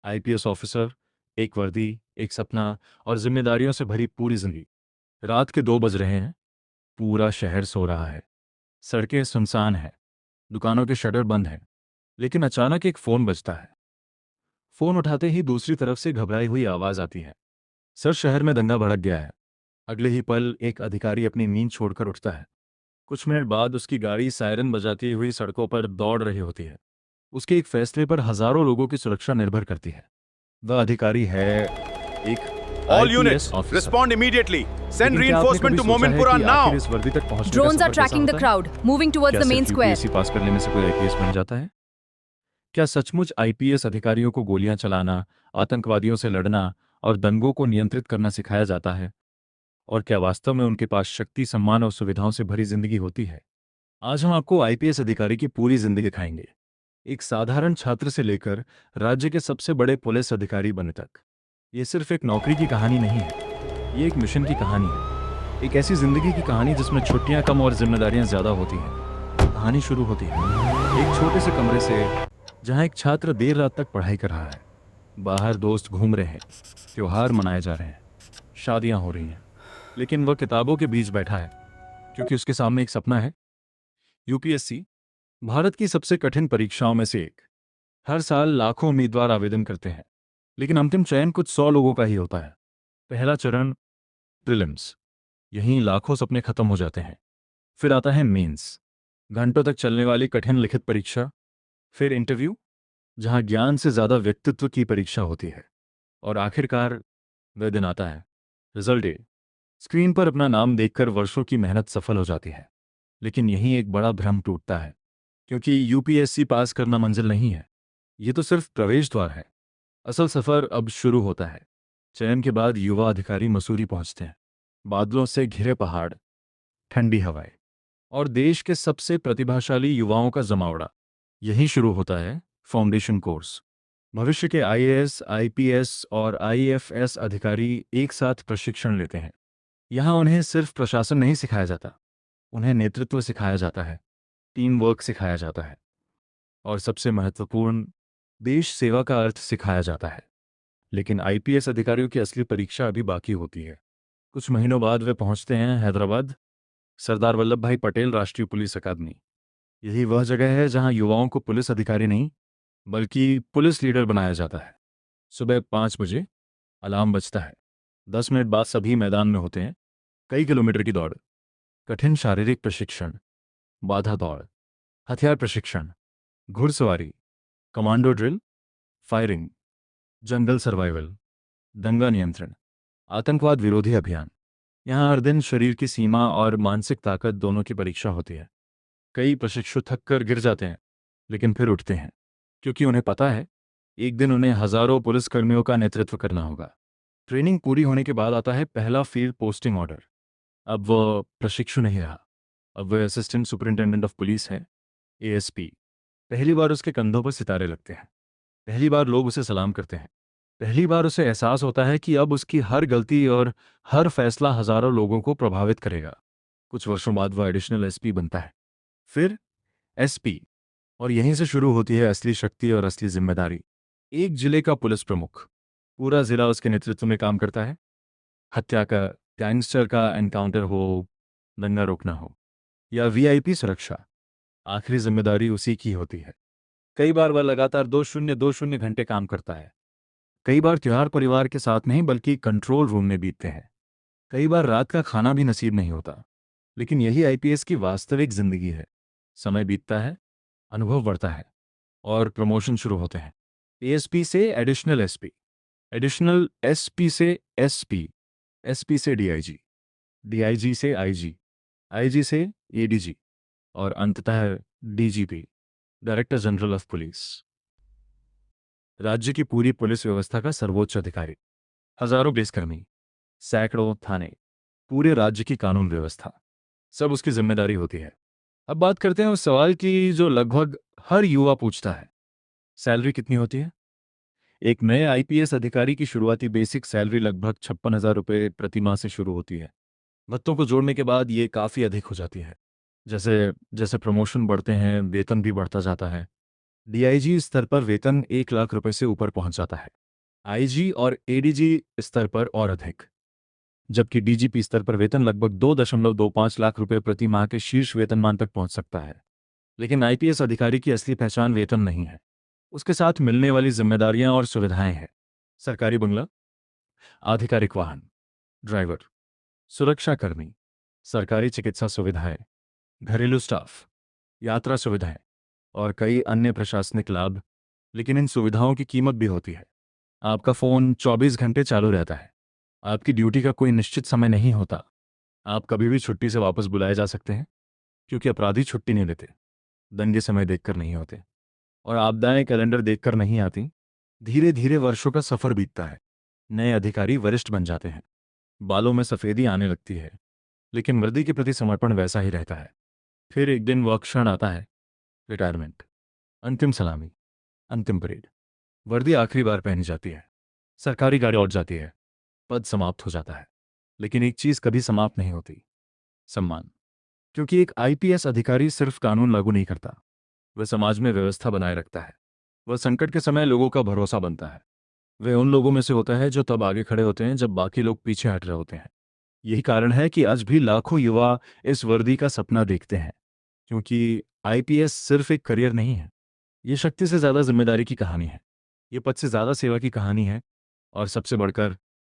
IPS officer, एक वर्दी, एक सपना और जिम्मेदारियों से भरी पूरी जिंदगी। रात के 2 बज रहे हैं। पूरा शहर सो रहा है। सड़कें सुनसान हैं। दुकानों के शटर बंद हैं। लेकिन अचानक एक फोन बजता है। फोन उठाते ही दूसरी तरफ से घबराई हुई आवाज आती है। सर, शहर में दंगा भड़क गया है। अगले ही पल एक अधिकारी अपनी नींद छोड़कर उठता है। कुछ मिनट बाद उसकी गाड़ी सायरन बजाती हुई सड़कों पर दौड़ रही होती है। उसके एक फैसले पर हजारों लोगों की सुरक्षा निर्भर करती है। वह अधिकारी है एक All IPS units, officer. respond immediately. Send लेकिन क्या आपने reinforcement कभी to सोचा है Mominpura कि आखिर now. इस वर्दी तक पहुंचने का Drones are सफर कैसा tracking the होता है? crowd, moving towards क्या the main सिर्फ square. यूपीएससी पास कर लेने से कोई आईपीएस बन जाता है? क्या सचमुच आईपीएस अधिकारियों को गोलियां चलाना, आतंकवादियों से लड़ना और दंगों को नियंत्रित करना सिखाया जाता है? और क्या वास्तव में उनके पास शक्ति, सम्मान और सुविधाओं से भरी जिंदगी होती है? आज हम आपको आईपीएस अधिकारी की पूरी जिंदगी दिखाएंगे, एक साधारण छात्र से लेकर राज्य के सबसे बड़े पुलिस अधिकारी बनने तक। ये सिर्फ एक नौकरी की कहानी नहीं है, ये एक मिशन की कहानी है। एक ऐसी जिंदगी की कहानी जिसमें छुट्टियां कम और जिम्मेदारियां ज्यादा होती हैं। कहानी शुरू होती है एक छोटे से कमरे से, जहां एक छात्र देर रात तक पढ़ाई कर रहा है। बाहर दोस्त घूम रहे हैं, त्योहार मनाए जा रहे हैं, शादियां हो रही हैं, लेकिन वह किताबों के बीच बैठा है, क्योंकि उसके सामने एक सपना है। यूपीएससी भारत की सबसे कठिन परीक्षाओं में से एक। हर साल लाखों उम्मीदवार आवेदन करते हैं, लेकिन अंतिम चयन कुछ 100 लोगों का ही होता है। पहला चरण प्रीलिम्स, यहीं लाखों सपने खत्म हो जाते हैं। फिर आता है मेंस, घंटों तक चलने वाली कठिन लिखित परीक्षा। फिर इंटरव्यू, जहां ज्ञान से ज्यादा व्यक्तित्व की परीक्षा होती है। और आखिरकार वह दिन आता है, रिजल्ट डे। स्क्रीन पर अपना नाम देखकर वर्षों की मेहनत सफल हो जाती है। लेकिन यहीं एक बड़ा भ्रम टूटता है, क्योंकि यूपीएससी पास करना मंजिल नहीं है, ये तो सिर्फ प्रवेश द्वार है। असल सफर अब शुरू होता है। चयन के बाद युवा अधिकारी मसूरी पहुंचते हैं। बादलों से घिरे पहाड़, ठंडी हवाएं और देश के सबसे प्रतिभाशाली युवाओं का जमावड़ा। यहीं शुरू होता है फाउंडेशन कोर्स। भविष्य के आईएएस, आईपीएस और आईएफएस अधिकारी एक साथ प्रशिक्षण लेते हैं। यहाँ उन्हें सिर्फ प्रशासन नहीं सिखाया जाता, उन्हें नेतृत्व सिखाया जाता है, टीम वर्क सिखाया जाता है और सबसे महत्वपूर्ण, देश सेवा का अर्थ सिखाया जाता है। लेकिन आईपीएस अधिकारियों की असली परीक्षा अभी बाकी होती है। कुछ महीनों बाद वे पहुंचते हैं हैदराबाद, सरदार वल्लभ भाई पटेल राष्ट्रीय पुलिस अकादमी। यही वह जगह है जहां युवाओं को पुलिस अधिकारी नहीं, बल्कि पुलिस लीडर बनाया जाता है। सुबह 5 बजे अलार्म बजता है। 10 मिनट बाद सभी मैदान में होते हैं। कई किलोमीटर की दौड़, कठिन शारीरिक प्रशिक्षण, बाधा दौड़, हथियार प्रशिक्षण, घुड़सवारी, कमांडो ड्रिल, फायरिंग, जंगल सर्वाइवल, दंगा नियंत्रण, आतंकवाद विरोधी अभियान। यहाँ हर दिन शरीर की सीमा और मानसिक ताकत दोनों की परीक्षा होती है। कई प्रशिक्षु थक कर गिर जाते हैं, लेकिन फिर उठते हैं, क्योंकि उन्हें पता है एक दिन उन्हें हजारों पुलिसकर्मियों का नेतृत्व करना होगा। ट्रेनिंग पूरी होने के बाद आता है पहला फील्ड पोस्टिंग ऑर्डर। अब वह प्रशिक्षु नहीं रहा, अब वह असिस्टेंट सुपरिंटेंडेंट ऑफ पुलिस है, एएसपी। पहली बार उसके कंधों पर सितारे लगते हैं। पहली बार लोग उसे सलाम करते हैं। पहली बार उसे एहसास होता है कि अब उसकी हर गलती और हर फैसला हजारों लोगों को प्रभावित करेगा। कुछ वर्षों बाद वह एडिशनल एसपी बनता है, फिर एसपी, और यहीं से शुरू होती है असली शक्ति और असली जिम्मेदारी। एक जिले का पुलिस प्रमुख, पूरा जिला उसके नेतृत्व में काम करता है। हत्या का, गैंगस्टर का एनकाउंटर हो, दंगा रोकना हो या वीआईपी सुरक्षा, आखिरी जिम्मेदारी उसी की होती है। कई बार वह लगातार 2-0 घंटे काम करता है। कई बार त्योहार परिवार के साथ नहीं बल्कि कंट्रोल रूम में बीतते हैं। कई बार रात का खाना भी नसीब नहीं होता। लेकिन यही आईपीएस की वास्तविक जिंदगी है। समय बीतता है, अनुभव बढ़ता है और प्रमोशन शुरू होते हैं। एएसपी से एडिशनल एसपी, एडिशनल एसपी से एसपी, एसपी से डीआईजी, डीआईजी से आईजी, आईजी से एडीजी और अंततः DGP, director general of police. राज्य की पूरी पुलिस व्यवस्था का सर्वोच्च अधिकारी। हजारों पुलिसकर्मी, सैकड़ों थाने, पूरे राज्य की कानून व्यवस्था, सब उसकी जिम्मेदारी होती है। अब बात करते हैं उस सवाल की जो लगभग हर युवा पूछता है, सैलरी कितनी होती है? एक नए आईपीएस अधिकारी की शुरुआती बेसिक सैलरी लगभग 56,000 रुपये प्रति माह से शुरू होती है। भत्तों को जोड़ने के बाद ये काफ़ी अधिक हो जाती है। जैसे जैसे प्रमोशन बढ़ते हैं, वेतन भी बढ़ता जाता है। डीआईजी स्तर पर वेतन 1 लाख रुपए से ऊपर पहुंच जाता है। आईजी और एडीजी स्तर पर और अधिक, जबकि डीजीपी स्तर पर वेतन लगभग 2.25 लाख रुपए प्रति माह के शीर्ष वेतनमान तक पहुंच सकता है। लेकिन आईपीएस अधिकारी की असली पहचान वेतन नहीं है, उसके साथ मिलने वाली जिम्मेदारियां और सुविधाएं हैं। सरकारी बंगला, आधिकारिक वाहन, ड्राइवर, सुरक्षाकर्मी, सरकारी चिकित्सा सुविधाएं, घरेलू स्टाफ, यात्रा सुविधाएं और कई अन्य प्रशासनिक लाभ। लेकिन इन सुविधाओं की कीमत भी होती है। आपका फ़ोन 24 घंटे चालू रहता है, आपकी ड्यूटी का कोई निश्चित समय नहीं होता, आप कभी भी छुट्टी से वापस बुलाए जा सकते हैं, क्योंकि अपराधी छुट्टी नहीं लेते, दंगे समय देखकर नहीं होते, और आपदाएं कैलेंडर देखकर नहीं आती। धीरे धीरे वर्षों का सफर बीतता है, नए अधिकारी वरिष्ठ बन जाते हैं, बालों में सफ़ेदी आने लगती है, लेकिन वर्दी के प्रति समर्पण वैसा ही रहता है। फिर एक दिन वह क्षण आता है, रिटायरमेंट, अंतिम सलामी, अंतिम परेड। वर्दी आखिरी बार पहनी जाती है, सरकारी गाड़ी लौट जाती है, पद समाप्त हो जाता है। लेकिन एक चीज कभी समाप्त नहीं होती, सम्मान। क्योंकि एक आईपीएस अधिकारी सिर्फ कानून लागू नहीं करता, वह समाज में व्यवस्था बनाए रखता है। वह संकट के समय लोगों का भरोसा बनता है। वह उन लोगों में से होता है जो तब आगे खड़े होते हैं जब बाकी लोग पीछे हट रहे होते हैं। यही कारण है कि आज भी लाखों युवा इस वर्दी का सपना देखते हैं, क्योंकि आईपीएस सिर्फ एक करियर नहीं है, ये शक्ति से ज्यादा जिम्मेदारी की कहानी है, ये पद से ज्यादा सेवा की कहानी है, और सबसे बढ़कर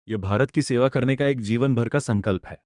यह भारत की सेवा करने का एक जीवन भर का संकल्प है।